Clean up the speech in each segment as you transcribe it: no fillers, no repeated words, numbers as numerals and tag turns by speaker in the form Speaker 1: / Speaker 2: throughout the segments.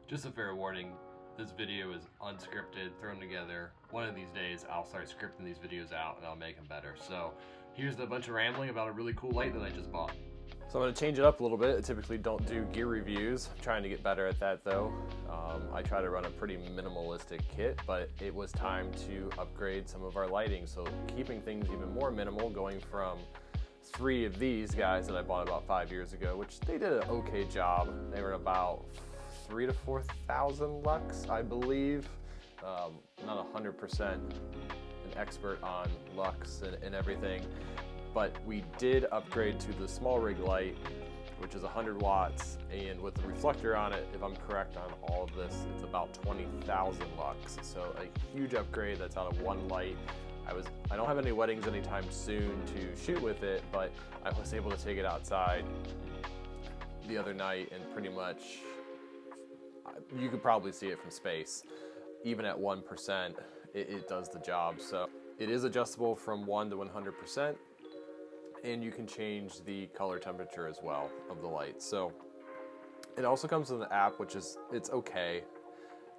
Speaker 1: Just a fair warning, this video is unscripted, thrown together. One of these days I'll start scripting these videos out and I'll make them better. So here's a bunch of rambling about a really cool light that I just bought. So I'm going to change it up a little bit. I typically don't do gear reviews. I'm trying to get better at that though. I try to run a pretty minimalistic kit, but it was time to upgrade some of our lighting. So keeping things even more minimal, going from 3 of these guys that I bought about 5 years ago, which they did an okay job. They were about 3,000 to 4,000 lux, I believe. Not 100% an expert on lux and everything, but we did upgrade to the SmallRig light, which is 100 watts, and with the reflector on it, if I'm correct on all of this, it's about 20,000 lux. So a huge upgrade that's out of one light. I don't have any weddings anytime soon to shoot with it, but I was able to take it outside the other night and pretty much, you could probably see it from space. Even at 1%, it does the job. So it is adjustable from 1 to 100%, and you can change the color temperature as well of the light. So it also comes with an app, which is, it's okay.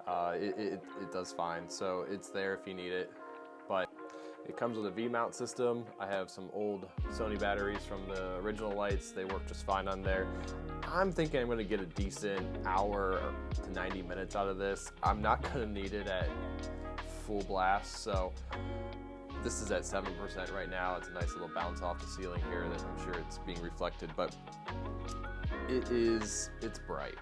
Speaker 1: It does fine. So it's there if you need it, but it comes with a V-mount system. I have some old Sony batteries from the original lights. They work just fine on there. I'm thinking I'm gonna get a decent hour to 90 minutes out of this. I'm not gonna need it at full blast, so this is at 7% right now. It's a nice little bounce off the ceiling here that I'm sure it's being reflected, but it's bright.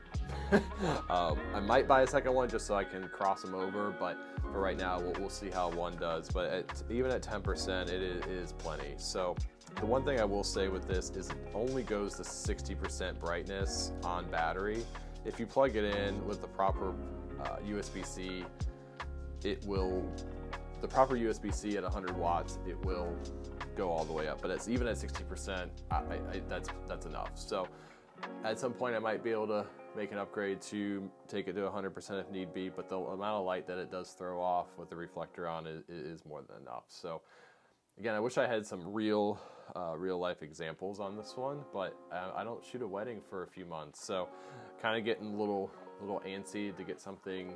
Speaker 1: I might buy a second one just so I can cross them over, but for right now, we'll see how one does. But even at 10%, it is plenty. So the one thing I will say with this is it only goes to 60% brightness on battery. If you plug it in with the proper USB-C, the proper USB-C at 100 watts, it will go all the way up. But it's even at 60%, that's enough. So at some point I might be able to make an upgrade to take it to 100% if need be, but the amount of light that it does throw off with the reflector on is more than enough. So again, I wish I had some real life examples on this one, but I don't shoot a wedding for a few months, so kind of getting a little antsy to get something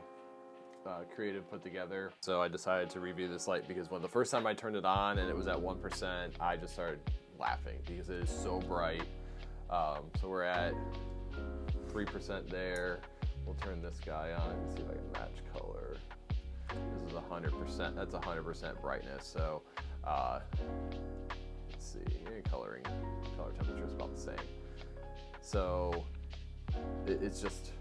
Speaker 1: creative put together. So I decided to review this light because when the first time I turned it on and it was at 1%, I just started laughing because it is so bright. So we're at 3% there. We'll turn this guy on and see if I can match color. This is 100%. That's 100% brightness. So let's see. Color temperature is about the same. So it's just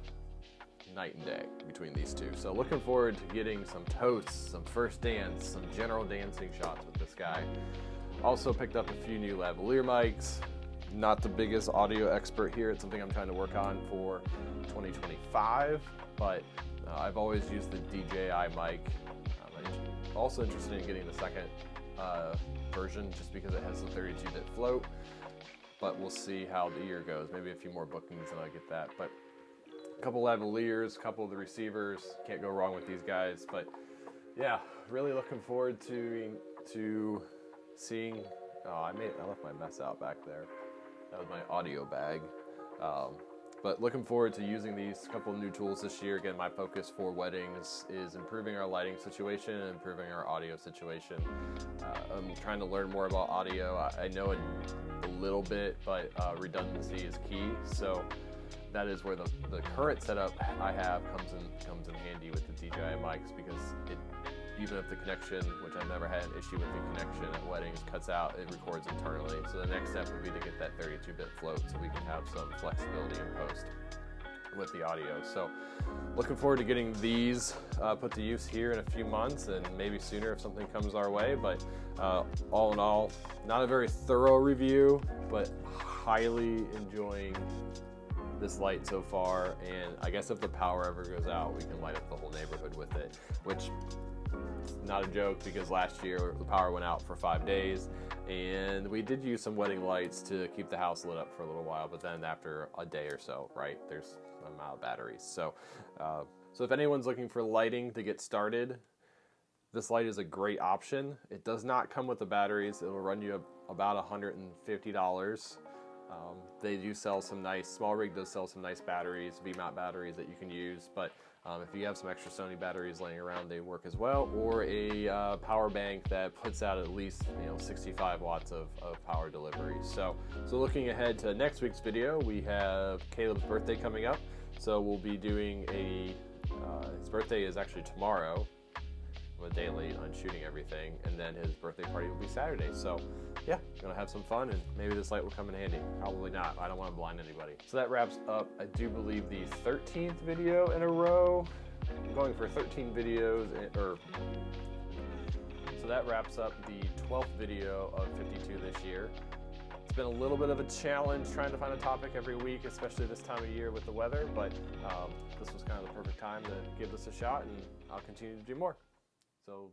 Speaker 1: night and day between these two. So looking forward to getting some toasts, some first dance, some general dancing shots with this guy. Also picked up a few new lavalier mics. Not the biggest audio expert here. It's something I'm trying to work on for 2025, but I've always used the DJI Mic. I'm also interested in getting the second version just because it has the 32-bit float, but we'll see how the year goes. Maybe a few more bookings and I'll get that, but a couple lavaliers, a couple of the receivers, can't go wrong with these guys. But yeah, really looking forward to seeing. I left my mess out back there. That was my audio bag. But looking forward to using these couple of new tools this year. Again, my focus for weddings is improving our lighting situation and improving our audio situation. I'm trying to learn more about audio. I know a little bit, but redundancy is key. So that is where the current setup I have comes in handy with the DJI mics, because even if the connection, which I've never had an issue with the connection at weddings, cuts out, it records internally. So the next step would be to get that 32-bit float so we can have some flexibility in post with the audio. So looking forward to getting these put to use here in a few months, and maybe sooner if something comes our way. But all in all, not a very thorough review, but highly enjoying this light so far. And I guess if the power ever goes out, we can light up the whole neighborhood with it, which not a joke, because last year the power went out for 5 days and we did use some wedding lights to keep the house lit up for a little while, but then after a day or so, right, I'm out of batteries. So if anyone's looking for lighting to get started, this light is a great option. It does not come with the batteries. It'll run you about $150. They do sell some nice, SmallRig does sell some nice batteries, V-mount batteries that you can use, but if you have some extra Sony batteries laying around, they work as well, or a power bank that puts out at least 65 watts of power delivery. So looking ahead to next week's video, we have Caleb's birthday coming up, so we'll be doing his birthday is actually tomorrow. I'm a day late on shooting everything, and then his birthday party will be Saturday. So yeah, gonna have some fun, and maybe this light will come in handy. Probably not. I don't want to blind anybody. So that wraps up, I do believe, the 13th video in a row. I'm going for 13 videos, so that wraps up the 12th video of 52 this year. It's been a little bit of a challenge trying to find a topic every week, especially this time of year with the weather, but this was kind of the perfect time to give this a shot, and I'll continue to do more. So